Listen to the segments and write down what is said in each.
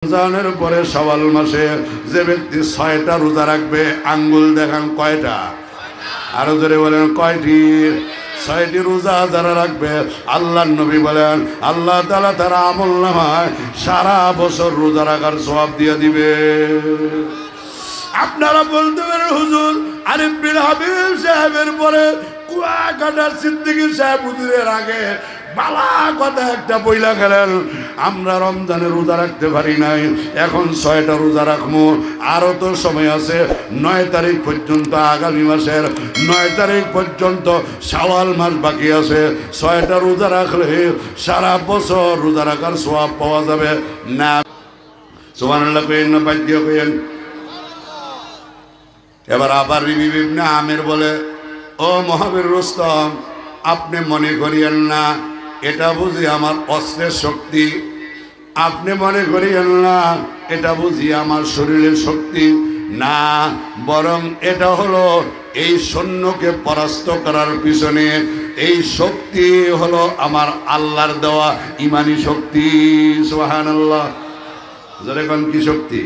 রমজানের পরে শাওয়াল মাসে যে ব্যক্তি ৬টা রোজা রাখবে, আঙ্গুল দেখান কয়টা? আরো জোরে বলেন কয়টি? ৬টি রোজা যারা রাখবে, আল্লাহর নবী বলেন আল্লাহ তাআলা তার আমলনামায় সারা বছর রোজা রাখার সওয়াব দিয়ে দিবে। আপনারা বলতে পারেন হুজুর আরিফ বিন হাবিব সাহেবের পরে কুয়াকাটার সিদ্দিকী সাহেব হুজুরের আগে বালা কথা একটা বইলা গেলেন, আমরা রমজানে রোজা রাখতে পারি নাই, এখন ৬টা রোজা রাখবো। আরও তো সময় আছে, ৯ তারিখ পর্যন্ত, আগামী মাসের ৯ তারিখ পর্যন্ত শাওয়াল মাস বাকি আছে। ৬টা রোজা রাখলে সারা বছর রোজা রাখার সওয়াব পাওয়া যাবে না। সুবহানাল্লাহ কইেন না, বাদ দিয়ে কইেন। এবার আবার ইবনে আমির বলে, ও মহাবীর রুস্তম, আপনি মনে করিয়েন না এটা বুঝি আমার অস্ত্রের শক্তি, আপনি মনে করিয়েন না এটা বুঝি আমার শরীরের শক্তি, না, বরং এটা হলো এই সৈন্যকে পরাস্ত করার পিছনে এই শক্তি হলো আমার আল্লাহর দেওয়া ইমানি শক্তি। সুবহানাল্লাহ। যখন কি শক্তি?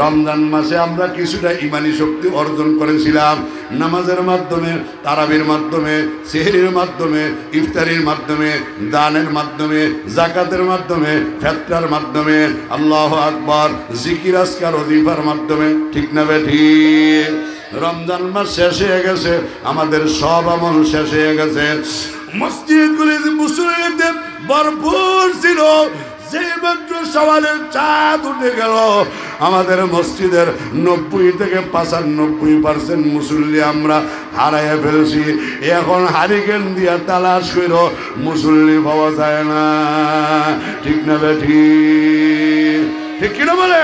রমজান মাসে আমরা কিছুটা ইমানি শক্তি অর্জন করেছিলাম নামাজের মাধ্যমে, তারাবির মাধ্যমে, সেহরির মাধ্যমে, ইফতারির মাধ্যমে, দানের মাধ্যমে, যাকাতের মাধ্যমে, ফিতরার মাধ্যমে, আল্লাহু আকবার, জিকির আজকার ওজিফার মাধ্যমে। ঠিক না বেঠিক? রমজান মাস শেষ হয়ে গেছে, আমাদের সব আমল শেষ হয়ে গেছে। মসজিদগুলিতে মুসল্লিদের ভরপুর ছিল। যেই মাত্র শাওয়ালের চাঁদ উঠে গেল, আমাদের মসজিদের 90 থেকে 95% মুসল্লি আমরা হারাইয়া ফেলছি। এখন হারিকেন দিয়া তালাশ করো, মুসল্লি পাওয়া যায় না। ঠিক না বেঠিক? ঠিক কিনা বলে?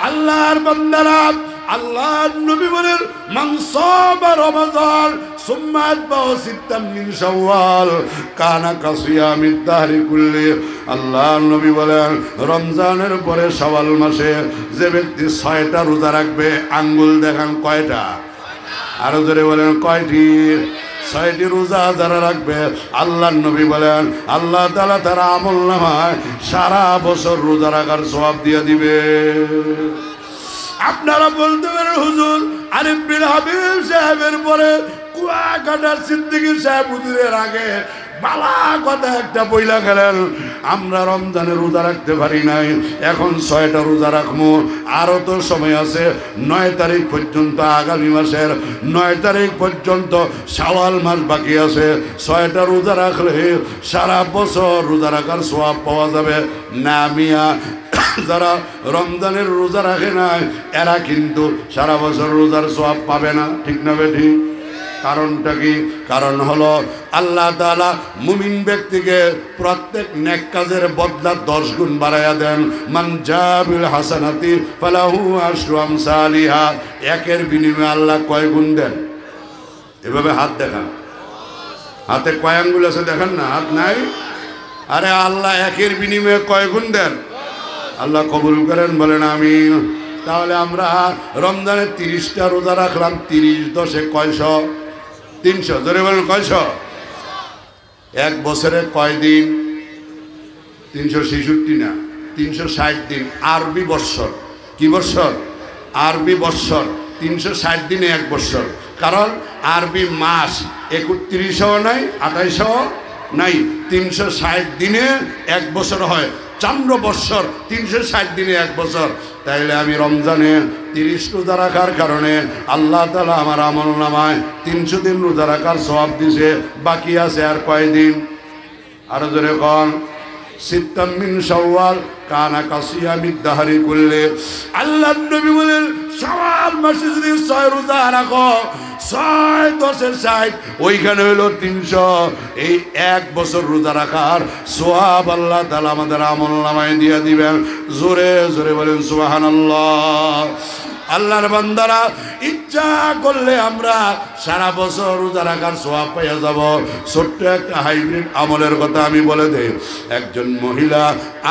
আল্লাহর বান্দারা, আল্লাহর নবী বলেন মান সামা রমাদান সুম্মা আতবাহু সিত্তাম মিন শাওয়াল কানা কাসিয়ামিদ দাহরি কুল্লি। আল্লাহর নবী বলেন রমজানের পরে শাওয়াল মাসে যে ব্যক্তি ৬টা রোজা রাখবে, আঙ্গুল দেখান কয়টা? আরো জোরে বলেন কয়টি? ৬টি রোজা যারা রাখবে, আল্লাহর নবী বলেন আল্লাহ তাআলা তার আমলনামায় সারা বছর রোজা রাখার সওয়াব দিয়ে দিবে। আপনারা বলতে পারেন হুজুর আরিফ বিন হাবিব সাহেবের পরে কুয়াকাটার সিদ্দিকী সাহেব হুজুরের আগে বালা কথা একটা বইলা গেলেন, আমরা রমজানে রোজা রাখতে পারি নাই, এখন ৬টা রোজা রাখবো। আরও তো সময় আছে, ৯ তারিখ পর্যন্ত, আগামী মাসের ৯ তারিখ পর্যন্ত শাওয়াল মাস বাকি আছে। ৬টা রোজা রাখলে সারা বছর রোজা রাখার সওয়াব পাওয়া যাবে না। মিয়া, যারা রমজানের রোজা রাখে নাই এরা কিন্তু সারা বছর রোজার সওয়াব পাবে না। ঠিক না বেঠিক? কারণটা কি? কারণ হলো আল্লাহ তাআলা মুমিন ব্যক্তিকে প্রত্যেক নেক কাজের বদলা 10 গুণ বাড়াইয়া দেন। মান জাবিল হাসানাতি ফালাহু আশরু আমসালিহা। একের বিনিময়ে আল্লাহ কয় গুণ দেন? এভাবে হাত দেখান, হাতে কয় আঙ্গুল আছে দেখেন না, হাত নাই। আরে আল্লাহ একের বিনিময়ে কয় গুণ দেন? আল্লাহ কবুল করেন, বলেন আমিন। তাহলে আমরা রমজানে 30টা রোজা রাখলাম, 30 10 কয়শো? 300। ধরে বলেন কয়শো? এক বছরে কয় দিন? 366 না, 360 দিন। আরবি বৎসর। কি বৎসর? আরবি বৎসর। 360 দিনে এক বৎসর। কারণ আরবি মাস 31ও নাই, 28ও নাই, 360 দিনে এক বছর হয়। চান্দ্র বৎসর 360 দিনে এক বছর। তাইলে আমি রমজানে 30 রোজা রাখার কারণে আল্লাহ তাআলা আমার আমলনামায় 300 দিন রোজা রাখার সওয়াব দিছে। বাকি আছে আর কয় দিন? আরো জোরে কোন? সিত্তাম মিন শাওয়াল কানা কাসিয়ামিদ দাহরি কুল্লি। আল্লাহর নবী বলেন শাওয়াল মাসে যদি 6 রোজা রাখো, 6 10 60, ওইখানে হলো 300। এই এক বছর রোজা রাখার সওয়াব আল্লাহ তাআলা আমাদের আমলনামায় দিয়ে দিবেন। জোরে জোরে বলেন সুবহানাল্লাহ। আল্লাহর বান্দারা, ইচ্ছা করলে আমরা সারা বছর রোজা রাখার সওয়াব পেয়ে যাব। ছোট্ট একটা হাইব্রিড আমলের কথা আমি বলে দেই। একজন মহিলা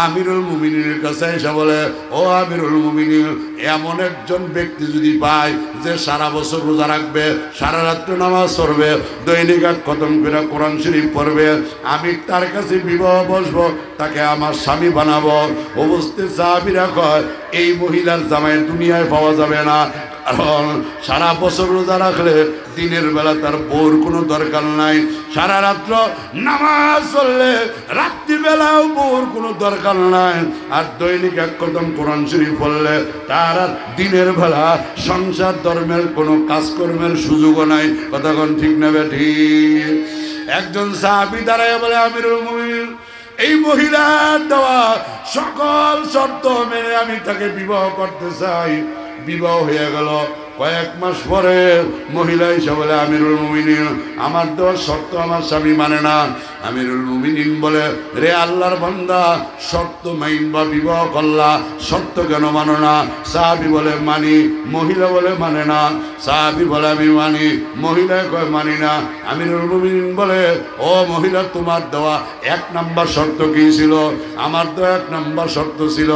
আমিরুল মুমিনিনের কাছে এসে বলে, ও আমিরুল মুমিনিন, এমন একজন ব্যক্তি যদি পায় যে সারা বছর রোজা রাখবে, সারা রাত্র নামাজ পড়বে, দৈনিক এক খতম করে কোরআন শরীফ পড়বে, আমি তার কাছে বিবাহ বসবো, তাকে আমার স্বামী বানাবো। অবস্থিত সাহাবীরা কয় এই মহিলার জামাই দুনিয়ায় পাওয়া যাবে না, কারণ সারা বছর রোজা রাখলে দিনের বেলা তার বউর কোনো দরকার নাই, সারা রাত্র নামাজ পড়লে রাত্রিবেলাও বউর কোনো দরকার নাই, আর দৈনিক এক কদম কোরআন শরীফ পড়লে তার আর দিনের বেলা সংসার ধর্মের কোনো কাজকর্মের সুযোগও নাই। কথা কোন ঠিক না বেঠিক? একজন সাহাবী দাঁড়ায় বলে, আমিরুল মুমিনিন, এই মহিলার দেওয়া সকল শর্ত মেনে আমি তাকে বিবাহ করতে চাই। বিবাহ হয়ে গেল, কয়েক মাস পরে মহিলা এসে বলে, আমিরুল মুমিনিন, আমার দেওয়ার শর্ত আমার স্বামী মানে না। আমিরুল মুমিনিন বলে, রে আল্লাহর বান্দা, শর্ত মাইনবা বিবাহ করলা, শর্ত কেন মানো না? সাহাবী বলে মানি, মহিলা বলে মানে না। সাহাবী বলে আমি মানি, মহিলা কয় মানি না। আমিরুল মুমিনিন বলে, ও মহিলা, তোমার দেওয়া 1 নম্বর শর্ত কি ছিল? আমার দেওয়া 1 নম্বর শর্ত ছিল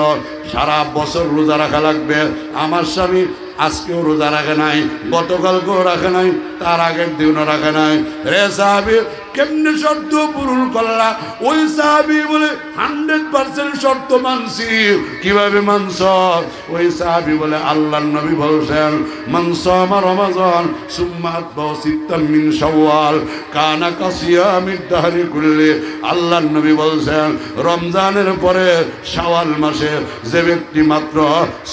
সারা বছর রোজা রাখা লাগবে। আমার স্বামী আজকেও রোজা রাখে নাই, গতকালকেও রাখে নাই, তার আগের দিনও রাখে নাই। রে সাহাবী, কেমনে শর্ত পূরণ করলা? ওই সাহাবী বলে 100% শর্ত মানছি। কিভাবে মানছ? ওই সাহাবী বলে, আল্লাহর নবী বলছেন, মান সামা রমাজান সুম্মা আতবাউ সিত্তাম মিন শাওয়াল কানা কাসিয়ামিদ দাহরি কুল্লি। আল্লাহর নবী বলছেন, রমজানের পরে শাওয়াল মাসে যে ব্যক্তি মাত্র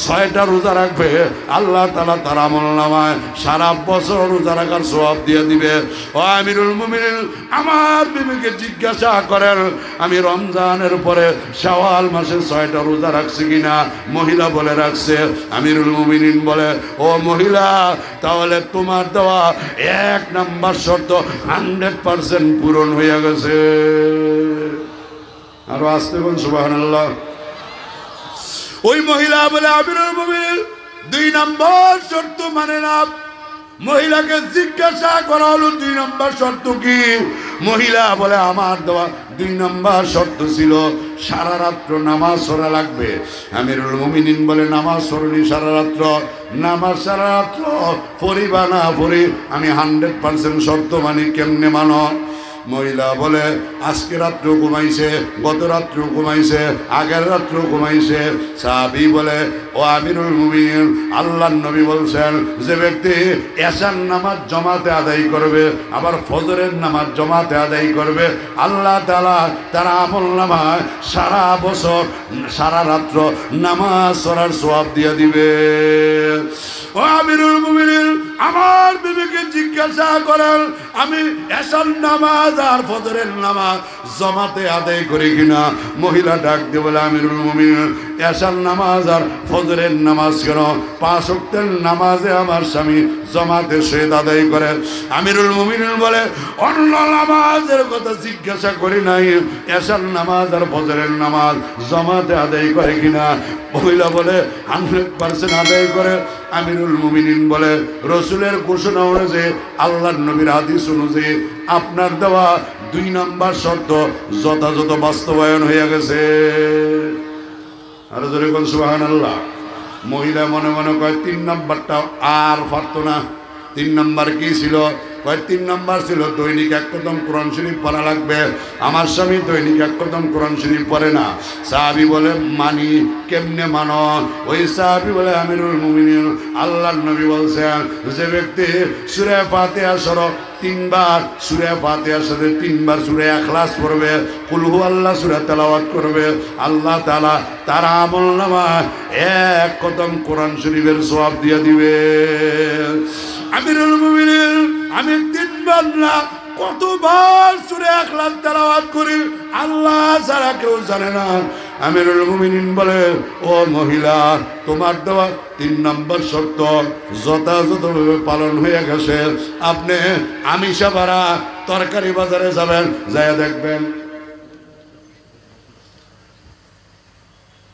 6টা রোজা রাখবে, আল্লাহ তাআলা তার আমলনামায় সারা বছর রোজা রাখার সওয়াব দিয়ে দিবে। ও আমিরুল মুমিনিন, আমার বিবিকে জিজ্ঞাসা করেন, আমি রমজানের পরে শাওয়াল মাসে 6টা রোজা রাখছি কিনা? মহিলা বলে রাখছে। আমিরুল মুমিনিন বলে, ও মহিলা, তাহলে তোমার দেওয়া 1 নম্বর শর্ত 100% পূরণ হয়ে গেছে। আরো আসতে কোন সুবহানাল্লাহ। ওই মহিলা বলে, আমিরুল মুমিনিন 2 নম্বর শর্ত মানে না। মহিলাকে জিজ্ঞাসা করা হলো 2 নম্বর শর্ত কি? মহিলা বলে, আমার দেওয়া 2 নম্বর শর্ত ছিল সারা রাত্র নামাজ পড়া লাগবে। আমিরুল মুমিনিন বলে, নামাজ পড়নি সারা রাত্র? নামাজ সারা রাত্র পড়িবা না পড়ি আমি 100% শর্ত মানি। কেমনে মানো? মহিলা বলে, আজকে রাত্রেও ঘুমাইছে, গত রাত্রেও ঘুমাইছে, আগের রাত্রেও ঘুমাইছে। সাহাবী বলে, ও আমিরুল মুমিনিন, আল্লাহর নবী বলছেন, যে ব্যক্তি এশার নামাজ জমাতে আদায় করবে, আবার ফজরের নামাজ জমাতে আদায় করবে, আল্লাহ তাআলা তার আমলনামায় সারা বছর সারা রাত্র নামাজ পড়ার সওয়াব দিয়ে দিবে। ও আমিরুল মুমিনিন, আমার বিবিকে জিজ্ঞাসা করেন, আমি এশার নামাজ আর ফজরের নামাজ জমাতে আদায় করি কিনা? মহিলা ডাক দিয়ে বলে, আমিরুল মুমিনিন, এশার নামাজ আর ফজরের নামাজ কেন, 5 ওয়াক্তের নামাজে আমার স্বামী জমাতে সহিত আদায় করে। আমিরুল মুমিনিন বলে, অন্য নামাজের কথা জিজ্ঞাসা করি নাই, এশার নামাজ আর ফজরের নামাজ জমাতে আদায় করে কিনা? মহিলা বলে, 100% আদায় করে। আমিরুল মুমিনিন বলে, রসুলের ঘোষণা অনুযায়ী, আল্লাহর নবীর হাদিস অনুযায়ী আপনার দেওয়া 2 নম্বর শর্ত যথাযথ বাস্তবায়ন হয়ে গেছে। আরো জোরে কোন সুবহানাল্লাহ। মহিলা মনে মনে কয় 3 নম্বরটা আর পারতো না। 3 নম্বর কি ছিল? কয় 3 নম্বর ছিল দৈনিক 1 কদম কোরআন শরীফ পড়া লাগবে। আমার স্বামী দৈনিক 1 কদম কোরআন শরীফ পড়ে না। সাহাবী বলে, মানি। কেমনে মানো? ওই সাহাবী বলে, আমিরুল মুমিনিন, আল্লাহর নবী বলছেন, যে ব্যক্তি সূরা ফাতিহা সহ 3 বার, সূরা ফাতিহার সাথে 3 বার সূরা ইখলাস পড়বে, কুল হুয়াল্লাহ সূরা তেলাওয়াত করবে, আল্লাহ তাআলা তার আমলনামায় 1 কদম কোরআন শরীফের সওয়াব দিয়ে দিবে। আমিরুল মুমিনিন, আমি 3 বার না কতবার সূরা ইখলাস তেলাওয়াত করি, আল্লাহ ছাড়া কেউ জানে না। আমিরুল মুমিনিন বলে, ও মহিলা, তোমার দেওয়া 3 নম্বর শর্ত যথাযথভাবে পালন হয়ে গেছে। আপনি আমিষা ভরা তরকারি বাজারে যাবেন, যায় দেখবেন।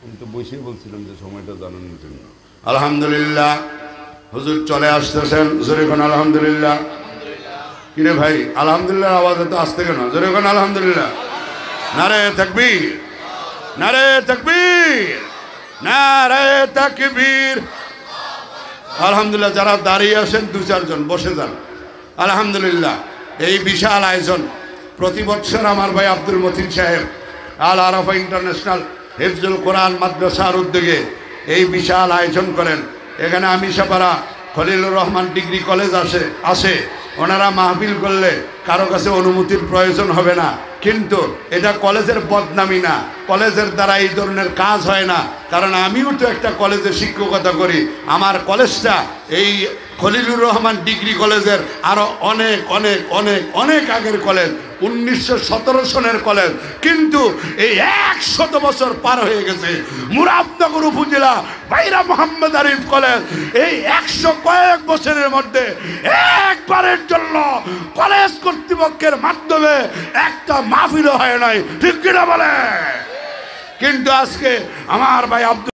আমি তো বসে বলছিলাম যে সময়টা জানানোর জন্য। আলহামদুলিল্লাহ, হুজুর চলে আসতেছেন। জোরে কোন আলহামদুলিল্লাহ। কিরে ভাই, আলহামদুলিল্লাহ আওয়াজ এত আসতে কেন? জোরে কোন আলহামদুলিল্লাহ। নারে তাকবীর, নারে তাকবীর, নারে তাকবীর। আলহামদুলিল্লাহ। যারা দাঁড়িয়ে আছেন দু চারজন বসে যান। আলহামদুলিল্লাহ। এই বিশাল আয়োজন প্রতি বছর আমার ভাই আব্দুল মতিন সাহেব আল আরাফা ইন্টারন্যাশনাল হিফজুল কোরআন মাদ্রাসার উদ্যোগে এই বিশাল আয়োজন করেন। এখানে আমিশাপাড়া খলিলুর রহমান ডিগ্রি কলেজ আসে। ওনারা মাহফিল করলে কারো কাছে অনুমতির প্রয়োজন হবে না, কিন্তু এটা কলেজের বদনামি না, কলেজের দ্বারা এই ধরনের কাজ হয় না। কারণ আমিও তো একটা কলেজে শিক্ষকতা করি। আমার কলেজটা এই খলিলুর রহমান ডিগ্রি কলেজের আরও অনেক অনেক অনেক অনেক আগের কলেজ, 1917 সনের কলেজ, কিন্তু এই 100 বছর পার হয়ে গেছে। মুরাদনগর উপজেলা বাইরা মোহাম্মদ আরিফ কলেজ এই 100 কয়েক বছরের মধ্যে একবারের জন্য কলেজ কর্তৃপক্ষের মাধ্যমে একটা মাহফিলও হয় নাই, ঠিক কিনা বলে? কিন্তু আজকে আমার ভাই আব্দুল